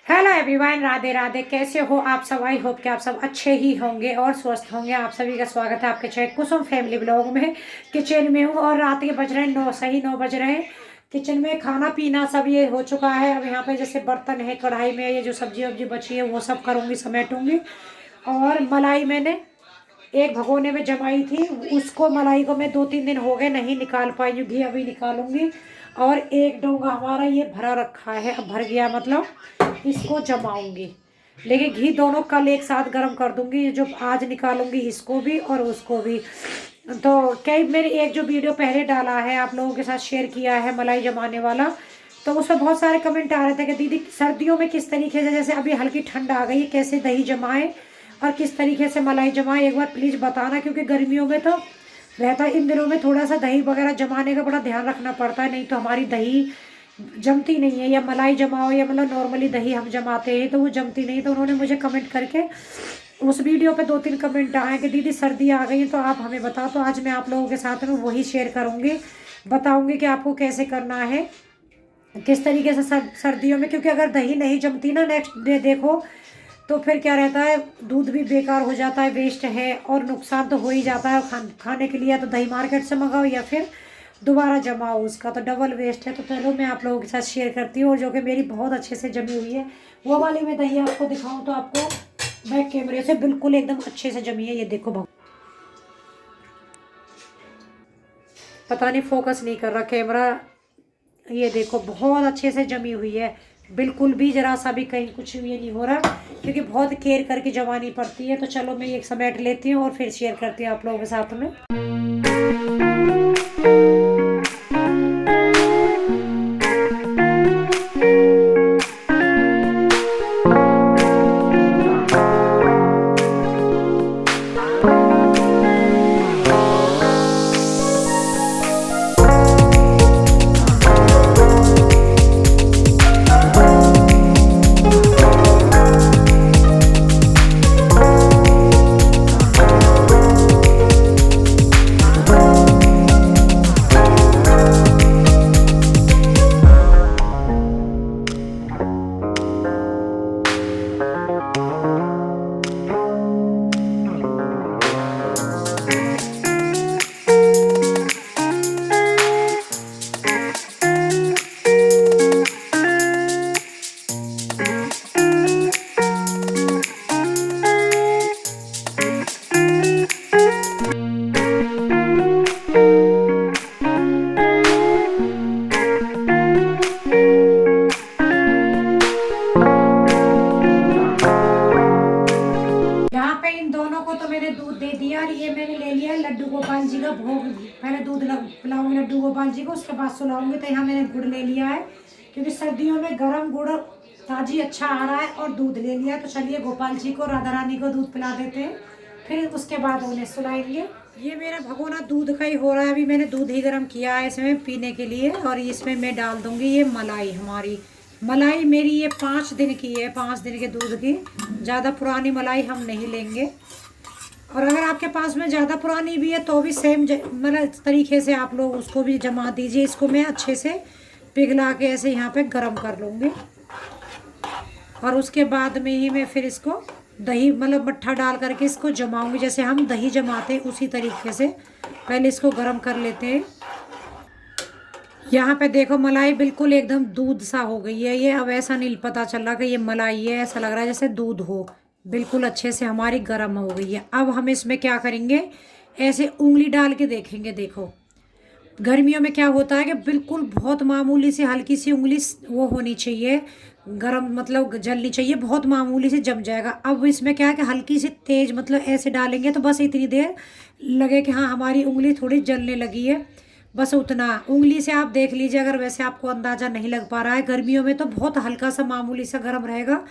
Hello everyone, Radhe Radhe. कैसे हो आप सब? आई होप कि आप सब अच्छे ही होंगे और स्वस्थ होंगे। आप सभी का स्वागत है आपके चैनल कुसुम फैमिली ब्लॉग में। किचन में हूँ और रात के बज रहे हैं 9, सही 9 बज रहे हैं। किचन में खाना पीना सब ये हो चुका है। अब यहाँ पे जैसे बर्तन है, कढ़ाई में ये जो सब्जी वब्जी बची है वो सब करूँगी, समेटूंगी। और मलाई मैंने एक भगोने में जमाई थी, उसको मलाई को मैं 2-3 दिन हो गए नहीं निकाल पाई हूँ। घी अभी निकालूंगी। और एक डोंगा हमारा ये भरा रखा है, अब भर गया मतलब इसको जमाऊंगी। लेकिन घी दोनों कल एक साथ गर्म कर दूंगी, जो आज निकालूंगी इसको भी और उसको भी। तो कई मेरी एक जो वीडियो पहले डाला है आप लोगों के साथ शेयर किया है मलाई जमाने वाला, तो उसमें बहुत सारे कमेंट आ रहे थे कि दीदी सर्दियों में किस तरीके से, जैसे अभी हल्की ठंड आ गई है, कैसे दही जमाएं और किस तरीके से मलाई जमाएं, एक बार प्लीज़ बताना। क्योंकि गर्मियों में तो रहता है, इन दिनों में थोड़ा सा दही वगैरह जमाने का बड़ा ध्यान रखना पड़ता है, नहीं तो हमारी दही जमती नहीं है। या मलाई जमाओ या मतलब नॉर्मली दही हम जमाते हैं तो वो जमती नहीं। तो उन्होंने मुझे कमेंट करके उस वीडियो पे 2-3 कमेंट आए कि दीदी सर्दी आ गई है तो आप हमें बताओ। तो आज मैं आप लोगों के साथ में वही शेयर करूँगी, बताऊँगी कि आपको कैसे करना है, किस तरीके से सर्दियों में। क्योंकि अगर दही नहीं जमती ना नेक्स्ट डे देखो, तो फिर क्या रहता है, दूध भी बेकार हो जाता है, वेस्ट है और नुकसान तो हो ही जाता है। खाने के लिए तो दही मार्केट से मंगाओ या फिर दोबारा जमाओ, उसका तो डबल वेस्ट है। तो चलो मैं आप लोगों के साथ शेयर करती हूँ, और जो कि मेरी बहुत अच्छे से जमी हुई है वो वाली मैं दही आपको दिखाऊं तो आपको बैक कैमरे से बिल्कुल एकदम अच्छे से जमी है। ये देखो पता नहीं फोकस नहीं कर रहा कैमरा। ये देखो बहुत अच्छे से जमी हुई है, बिल्कुल भी जरा सा भी कहीं कुछ ये नहीं हो रहा, क्योंकि बहुत केयर करके जमानी पड़ती है। तो चलो मैं एक समेट लेती हूँ और फिर शेयर करती हूँ आप लोगों के साथ में। यहाँ पे इन दोनों को तो मैंने दूध दे दिया, और ये मैंने ले लिया लड्डू गोपाल जी का भोग। पहले दूध पिलाऊंगी लड्डू गोपाल जी को, उसके बाद सुलाऊंगी। तो यहाँ मैंने गुड़ ले लिया है, क्योंकि सर्दियों में गर्म गुड़ ताजी अच्छा आ रहा है, और दूध ले लिया। तो चलिए गोपाल जी को, राधा रानी को दूध पिला देते हैं, फिर उसके बाद उन्हें सुलाएंगे। ये मेरा भगोना दूध का ही हो रहा है। अभी मैंने दूध ही गर्म किया है इसमें पीने के लिए, और इसमें मैं डाल दूंगी ये मलाई। हमारी मलाई मेरी ये 5 दिन की है, 5 दिन के दूध की। ज़्यादा पुरानी मलाई हम नहीं लेंगे। और अगर आपके पास में ज़्यादा पुरानी भी है तो भी सेम मतलब तरीके से आप लोग उसको भी जमा दीजिए। इसको मैं अच्छे से पिघला के ऐसे यहाँ पे गरम कर लूँगी, और उसके बाद में ही मैं फिर इसको दही मतलब मट्ठा डाल करके इसको जमाऊँगी। जैसे हम दही जमाते हैं उसी तरीके से पहले इसको गरम कर लेते हैं। यहाँ पे देखो मलाई बिल्कुल एकदम दूध सा हो गई है ये। अब ऐसा नहीं पता चल रहा कि ये मलाई है, ऐसा लग रहा है जैसे दूध हो। बिल्कुल अच्छे से हमारी गर्म हो गई है। अब हम इसमें क्या करेंगे, ऐसे उंगली डाल के देखेंगे। देखो गर्मियों में क्या होता है कि बिल्कुल बहुत मामूली से हल्की सी उंगली वो होनी चाहिए, गरम मतलब जलनी चाहिए, बहुत मामूली से जम जाएगा। अब इसमें क्या है कि हल्की सी तेज मतलब ऐसे डालेंगे तो बस इतनी देर लगे कि हाँ हमारी उंगली थोड़ी जलने लगी है, बस उतना। उंगली से आप देख लीजिए, अगर वैसे आपको अंदाज़ा नहीं लग पा रहा है। गर्मियों में तो बहुत हल्का सा मामूली सा गर्म रहेगा,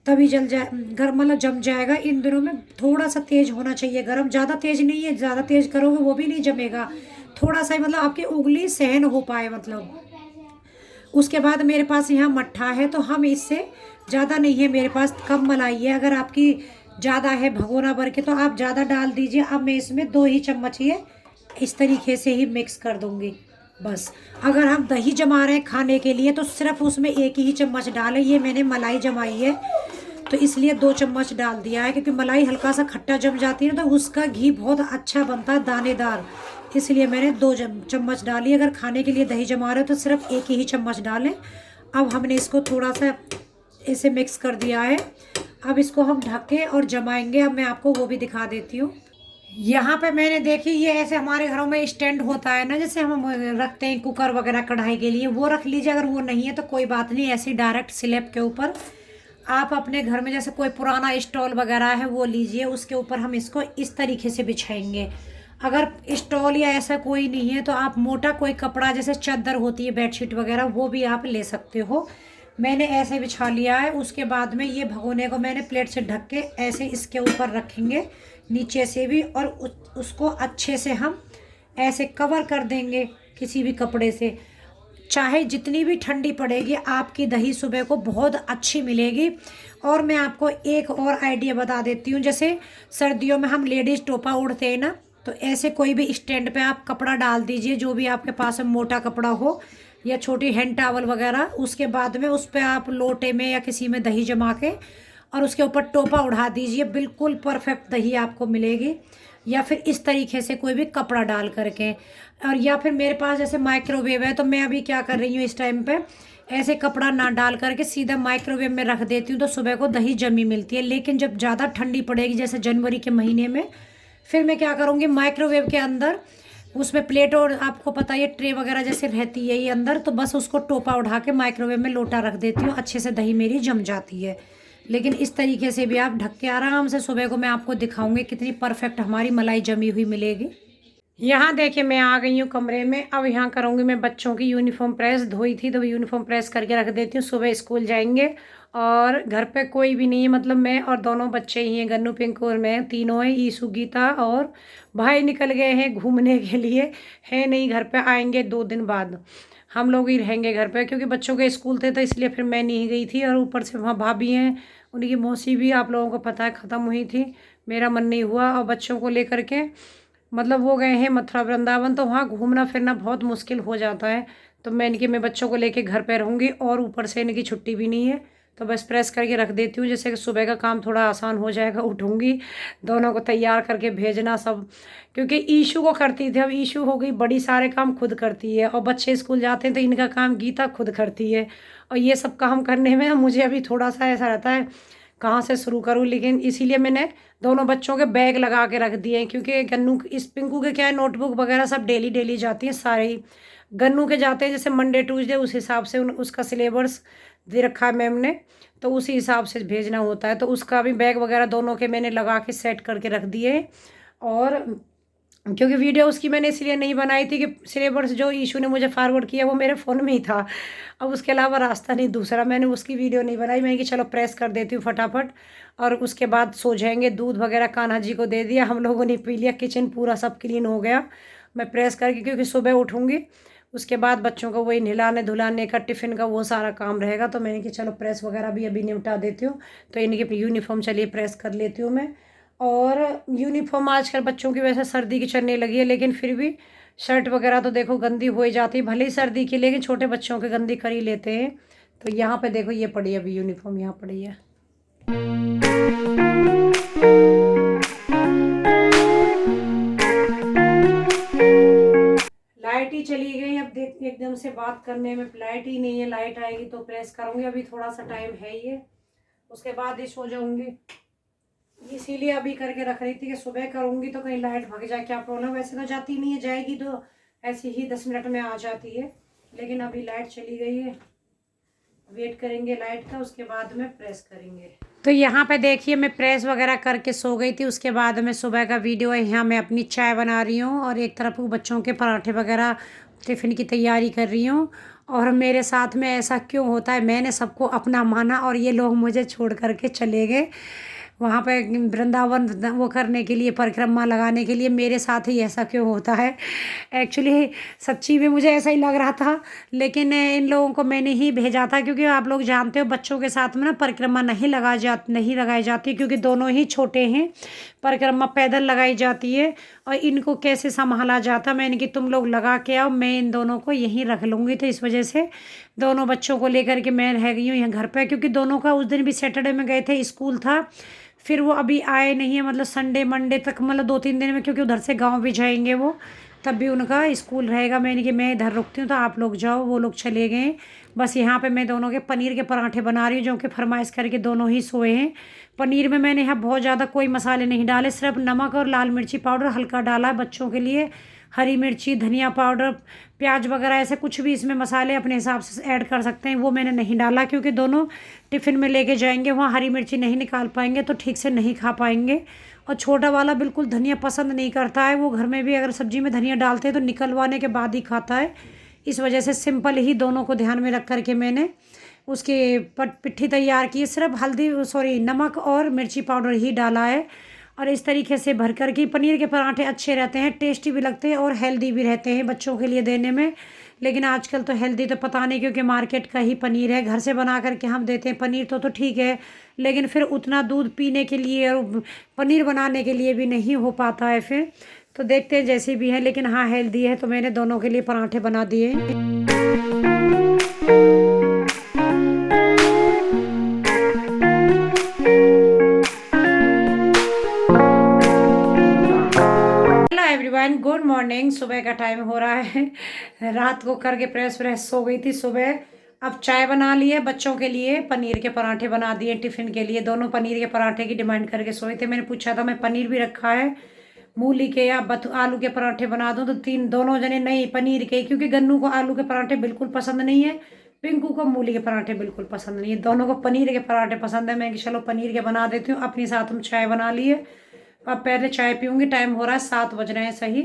तभी जल जाए, गर्म मतलब जम जाएगा। इन दिनों में थोड़ा सा तेज होना चाहिए गर्म, ज़्यादा तेज नहीं है, ज़्यादा तेज करोगे वो भी नहीं जमेगा। थोड़ा सा ही मतलब आपकी उंगली सहन हो पाए मतलब। उसके बाद मेरे पास यहाँ मट्ठा है, तो हम इससे ज़्यादा नहीं है मेरे पास, कम मलाई है। अगर आपकी ज़्यादा है भगोना भर के तो आप ज़्यादा डाल दीजिए। अब मैं इसमें 2 ही चम्मच ये इस तरीके से ही मिक्स कर दूँगी। बस अगर हम दही जमा रहे हैं खाने के लिए तो सिर्फ उसमें एक ही चम्मच डालें। ये मैंने मलाई जमाई है तो इसलिए 2 चम्मच डाल दिया है, क्योंकि मलाई हल्का सा खट्टा जम जाती है ना तो उसका घी बहुत अच्छा बनता है दानेदार, इसलिए मैंने 2 चम्मच डाली। अगर खाने के लिए दही जमा रहे हो तो सिर्फ एक ही चम्मच डालें। अब हमने इसको थोड़ा सा ऐसे मिक्स कर दिया है। अब इसको हम ढक के और जमाएंगे। अब मैं आपको वो भी दिखा देती हूँ। यहाँ पे मैंने देखी, ये ऐसे हमारे घरों में स्टैंड होता है ना, जैसे हम रखते हैं कुकर वगैरह कढ़ाई के लिए, वो रख लीजिए। अगर वो नहीं है तो कोई बात नहीं, ऐसे डायरेक्ट स्लैब के ऊपर आप अपने घर में जैसे कोई पुराना स्टॉल वगैरह है वो लीजिए, उसके ऊपर हम इसको इस तरीके से बिछाएंगे। अगर स्टॉल या ऐसा कोई नहीं है तो आप मोटा कोई कपड़ा जैसे चादर होती है बेडशीट वगैरह वो भी आप ले सकते हो। मैंने ऐसे बिछा लिया है। उसके बाद में ये भगोने को मैंने प्लेट से ढक के ऐसे इसके ऊपर रखेंगे नीचे से भी, और उसको अच्छे से हम ऐसे कवर कर देंगे किसी भी कपड़े से। चाहे जितनी भी ठंडी पड़ेगी आपकी दही सुबह को बहुत अच्छी मिलेगी। और मैं आपको एक और आइडिया बता देती हूँ, जैसे सर्दियों में हम लेडीज़ टोपा ओढ़ते हैं ना, तो ऐसे कोई भी स्टैंड पे आप कपड़ा डाल दीजिए, जो भी आपके पास में मोटा कपड़ा हो या छोटी हैंड टावल वगैरह। उसके बाद में उस पर आप लोटे में या किसी में दही जमा के और उसके ऊपर टोपा उड़ा दीजिए, बिल्कुल परफेक्ट दही आपको मिलेगी। या फिर इस तरीके से कोई भी कपड़ा डाल करके, और या फिर मेरे पास जैसे माइक्रोवेव है तो मैं अभी क्या कर रही हूँ इस टाइम पे, ऐसे कपड़ा ना डाल करके सीधा माइक्रोवेव में रख देती हूँ तो सुबह को दही जमी मिलती है। लेकिन जब ज़्यादा ठंडी पड़ेगी जैसे जनवरी के महीने में, फिर मैं क्या करूँगी माइक्रोवेव के अंदर उसमें प्लेट, और आपको पता है ट्रे वगैरह जैसे रहती है ये अंदर, तो बस उसको टोपा उठा के माइक्रोवेव में लोटा रख देती हूँ, अच्छे से दही मेरी जम जाती है। लेकिन इस तरीके से भी आप ढक के आराम से सुबह को मैं आपको दिखाऊंगी कितनी परफेक्ट हमारी मलाई जमी हुई मिलेगी। यहाँ देखिए मैं आ गई हूँ कमरे में। अब यहाँ करूँगी मैं बच्चों की यूनिफॉर्म प्रेस, धोई थी तो यूनिफॉर्म प्रेस करके रख देती हूँ, सुबह स्कूल जाएंगे। और घर पे कोई भी नहीं है, मतलब मैं और दोनों बच्चे ही हैं, गन्नू पिंकू और मैं, तीनों हैं, ईशु गीता। और भाई निकल गए हैं घूमने के लिए, है नहीं घर पे, आएंगे 2 दिन बाद। हम लोग ही रहेंगे घर पे क्योंकि बच्चों के स्कूल थे तो इसलिए फिर मैं नहीं गई थी। और ऊपर से वहाँ भाभी हैं, उनकी मौसी भी आप लोगों को पता है ख़त्म हुई थी, मेरा मन नहीं हुआ। और बच्चों को लेकर के मतलब वो गए हैं मथुरा वृंदावन, तो वहाँ घूमना फिरना बहुत मुश्किल हो जाता है। तो मैं बच्चों को लेके घर पे रहूँगी, और ऊपर से इनकी छुट्टी भी नहीं है, तो बस प्रेस करके रख देती हूँ जैसे कि सुबह का काम थोड़ा आसान हो जाएगा। उठूँगी, दोनों को तैयार करके भेजना सब, क्योंकि ईशू को करती थी, अब ईशू हो गई बड़ी, सारे काम खुद करती है। और बच्चे स्कूल जाते हैं तो इनका काम गीता खुद करती है। और ये सब काम करने में मुझे अभी थोड़ा सा ऐसा रहता है कहाँ से शुरू करूँ। लेकिन इसीलिए मैंने दोनों बच्चों के बैग लगा के रख दिए हैं, क्योंकि गन्नू इस पिंकू के क्या है नोटबुक वगैरह सब डेली डेली जाती हैं सारे ही। गन्नू के जाते हैं जैसे मंडे ट्यूसडे, उस हिसाब से उसका सिलेबस दे रखा है मैम ने, तो उसी हिसाब से भेजना होता है। तो उसका भी बैग वगैरह दोनों के मैंने लगा के सेट करके रख दिए। और क्योंकि वीडियो उसकी मैंने इसलिए नहीं बनाई थी कि सिलेबस जो इशू ने मुझे फॉरवर्ड किया वो मेरे फ़ोन में ही था, अब उसके अलावा रास्ता नहीं दूसरा, मैंने उसकी वीडियो नहीं बनाई। मैंने कि चलो प्रेस कर देती हूँ फटाफट, और उसके बाद सो जाएंगे। दूध वगैरह कान्हा जी को दे दिया, हम लोगों ने पी लिया, किचन पूरा सब क्लीन हो गया। मैं प्रेस करके, क्योंकि सुबह उठूँगी उसके बाद बच्चों को वही नहलाने धुलाने का, टिफ़िन का वो सारा काम रहेगा। तो मैंने कि चलो प्रेस वगैरह भी अभी निपटा देती हूँ। तो इनकी यूनिफॉर्म चलिए प्रेस कर लेती हूँ मैं। और यूनिफॉर्म आजकल बच्चों की वैसे सर्दी की चलने लगी है, लेकिन फिर भी शर्ट वगैरह तो देखो गंदी हो ही जाती है, भले ही सर्दी की, लेकिन छोटे बच्चों के गंदी कर ही लेते हैं। तो यहाँ पे देखो ये पड़ी है अभी यूनिफॉर्म, यहाँ पड़ी है। लाइट ही चली गई, अब देख एकदम से बात करने में लाइट ही नहीं है। लाइट आएगी तो प्रेस करूँगी, अभी थोड़ा सा टाइम है ये, उसके बाद ही सो जाऊँगी। इसीलिए अभी करके रख रही थी कि सुबह करूँगी तो कहीं लाइट भाग जाए, क्या प्रॉब्लम। वैसे तो जाती नहीं है, जाएगी तो ऐसे ही 10 मिनट में आ जाती है, लेकिन अभी लाइट चली गई है, वेट करेंगे लाइट का, उसके बाद में प्रेस करेंगे। तो यहाँ पे देखिए मैं प्रेस वगैरह करके सो गई थी। उसके बाद में सुबह का वीडियो है, यहाँ मैं अपनी चाय बना रही हूँ और एक तरफ बच्चों के पराठे वगैरह टिफ़िन की तैयारी कर रही हूँ। और मेरे साथ में ऐसा क्यों होता है, मैंने सबको अपना माना और ये लोग मुझे छोड़ करके चले गए। वहाँ पे वृंदावन वो करने के लिए, परिक्रमा लगाने के लिए। मेरे साथ ही ऐसा क्यों होता है? एक्चुअली सच्ची में मुझे ऐसा ही लग रहा था, लेकिन इन लोगों को मैंने ही भेजा था, क्योंकि आप लोग जानते हो बच्चों के साथ में ना परिक्रमा नहीं लगाई जाती, क्योंकि दोनों ही छोटे हैं। परिक्रमा पैदल लगाई जाती है और इनको कैसे संभाला जाता। मैंने कि तुम लोग लगा के आओ, मैं इन दोनों को यहीं रख लूँगी। तो इस वजह से दोनों बच्चों को लेकर के मैं रह गई हूँ यहाँ घर पे, क्योंकि दोनों का उस दिन भी सैटरडे में गए थे, स्कूल था। फिर वो अभी आए नहीं है, मतलब संडे मंडे तक, मतलब 2-3 दिन में, क्योंकि उधर से गाँव भी जाएंगे वो, तब भी उनका स्कूल रहेगा। मैंने कि मैं इधर रुकती हूँ तो आप लोग जाओ। वो लोग चले गए। बस यहाँ पे मैं दोनों के पनीर के पराठे बना रही हूँ, जो कि फरमाइश करके दोनों ही सोए हैं। पनीर में मैंने यहाँ बहुत ज़्यादा कोई मसाले नहीं डाले, सिर्फ नमक और लाल मिर्ची पाउडर हल्का डाला है बच्चों के लिए। हरी मिर्ची, धनिया पाउडर, प्याज वगैरह ऐसे कुछ भी इसमें मसाले अपने हिसाब से ऐड कर सकते हैं, वो मैंने नहीं डाला, क्योंकि दोनों टिफ़िन में लेके जाएंगे, वहाँ हरी मिर्ची नहीं निकाल पाएंगे तो ठीक से नहीं खा पाएंगे। और छोटा वाला बिल्कुल धनिया पसंद नहीं करता है, वो घर में भी अगर सब्जी में धनिया डालते हैं तो निकलवाने के बाद ही खाता है। इस वजह से सिंपल ही दोनों को ध्यान में रख करके मैंने उसकी पिट्ठी तैयार की। सिर्फ नमक और मिर्ची पाउडर ही डाला है। और इस तरीके से भर कर के पनीर के पराठे अच्छे रहते हैं, टेस्टी भी लगते हैं और हेल्दी भी रहते हैं बच्चों के लिए देने में। लेकिन आजकल तो हेल्दी तो पता नहीं, क्योंकि मार्केट का ही पनीर है। घर से बना करके हम देते हैं पनीर तो ठीक है, लेकिन फिर उतना दूध पीने के लिए और पनीर बनाने के लिए भी नहीं हो पाता है फिर। तो देखते हैं जैसी भी है, लेकिन हाँ हेल्दी है। तो मैंने दोनों के लिए पराठे बना दिए। Everyone, good morning. सुबह का टाइम हो रहा है। रात को करके प्रेस सो गई थी सुबह। अब चाय बना ली है, बच्चों के लिए पनीर के पराठे बना दिए टिफ़िन के लिए। दोनों पनीर के पराठे की डिमांड करके सोए थे। मैंने पूछा था, मैं पनीर भी रखा है, मूली के या आलू के पराठे बना दूँ, तो दोनों जने नहीं पनीर के, क्योंकि गन्नू को आलू के पराठे बिल्कुल पसंद नहीं है, पिंकू को मूली के पराठे बिल्कुल पसंद नहीं है, दोनों को पनीर के पराठे पसंद है। मैं कि चलो पनीर के बना देती हूँ। अपने साथ हम चाय बना लिए। अब पहले चाय पीऊँगी। टाइम हो रहा है 7 बज रहे हैं सही।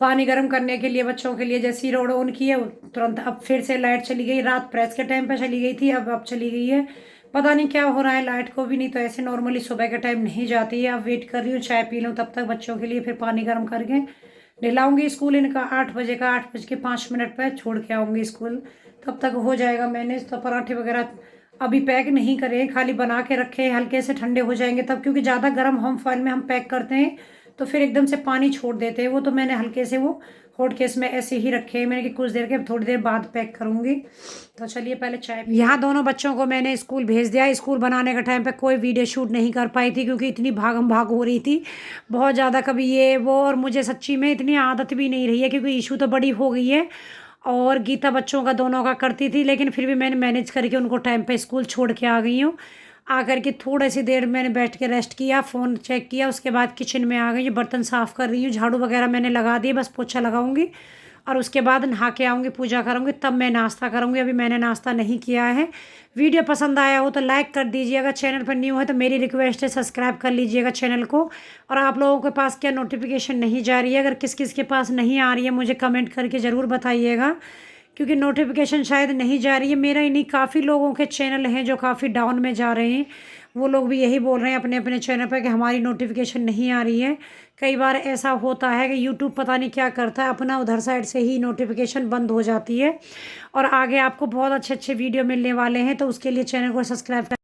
पानी गर्म करने के लिए बच्चों के लिए जैसी रोड ऑन की है तुरंत अब फिर से लाइट चली गई। रात प्रेस के टाइम पे चली गई थी, अब चली गई है। पता नहीं क्या हो रहा है, लाइट को भी नहीं तो ऐसे नॉर्मली सुबह के टाइम नहीं जाती है। अब वेट कर रही हूँ, चाय पी लूँ तब तक बच्चों के लिए, फिर पानी गर्म करके नहलाऊँगी। स्कूल इनका 8 बजे का, 8:05 पर छोड़ के आऊँगी स्कूल, तब तक हो जाएगा मैनेज। तो पराठे वगैरह अभी पैक नहीं करें, खाली बना के रखे, हल्के से ठंडे हो जाएंगे तब, क्योंकि ज़्यादा गर्म होम फॉइल में हम पैक करते हैं तो फिर एकदम से पानी छोड़ देते हैं वो। तो मैंने हल्के से वो हॉट केस में ऐसे ही रखे हैं मैंने कि कुछ देर के थोड़ी देर बाद पैक करूँगी। तो चलिए पहले चाय। यहाँ दोनों बच्चों को मैंने स्कूल भेज दिया। स्कूल बनाने के टाइम पे कोई वीडियो शूट नहीं कर पाई थी, क्योंकि इतनी भागम भाग हो रही थी बहुत ज़्यादा, कभी ये वो। और मुझे सच्ची में इतनी आदत भी नहीं रही है, क्योंकि इशू तो बड़ी हो गई है और गीता बच्चों का दोनों का करती थी, लेकिन फिर भी मैंने मैनेज करके उनको टाइम पे स्कूल छोड़ के आ गई हूँ। आकर के थोड़ी सी देर मैंने बैठ के रेस्ट किया, फ़ोन चेक किया, उसके बाद किचन में आ गई। बर्तन साफ़ कर रही हूँ, झाड़ू वगैरह मैंने लगा दिए, बस पोछा लगाऊंगी और उसके बाद नहा के आऊँगी, पूजा करूँगी, तब मैं नाश्ता करूँगी। अभी मैंने नाश्ता नहीं किया है। वीडियो पसंद आया हो तो लाइक कर दीजिएगा, चैनल पर न्यू है तो मेरी रिक्वेस्ट है सब्सक्राइब कर लीजिएगा चैनल को। और आप लोगों के पास क्या नोटिफिकेशन नहीं जा रही है, अगर किस किस के पास नहीं आ रही है मुझे कमेंट करके ज़रूर बताइएगा, क्योंकि नोटिफिकेशन शायद नहीं जा रही है। मेरा ही नहीं, काफ़ी लोगों के चैनल हैं जो काफ़ी डाउन में जा रहे हैं, वो लोग भी यही बोल रहे हैं अपने अपने चैनल पर कि हमारी नोटिफिकेशन नहीं आ रही है। कई बार ऐसा होता है कि यूट्यूब पता नहीं क्या करता है, अपना उधर साइड से ही नोटिफिकेशन बंद हो जाती है। और आगे आपको बहुत अच्छे अच्छे वीडियो मिलने वाले हैं, तो उसके लिए चैनल को सब्सक्राइब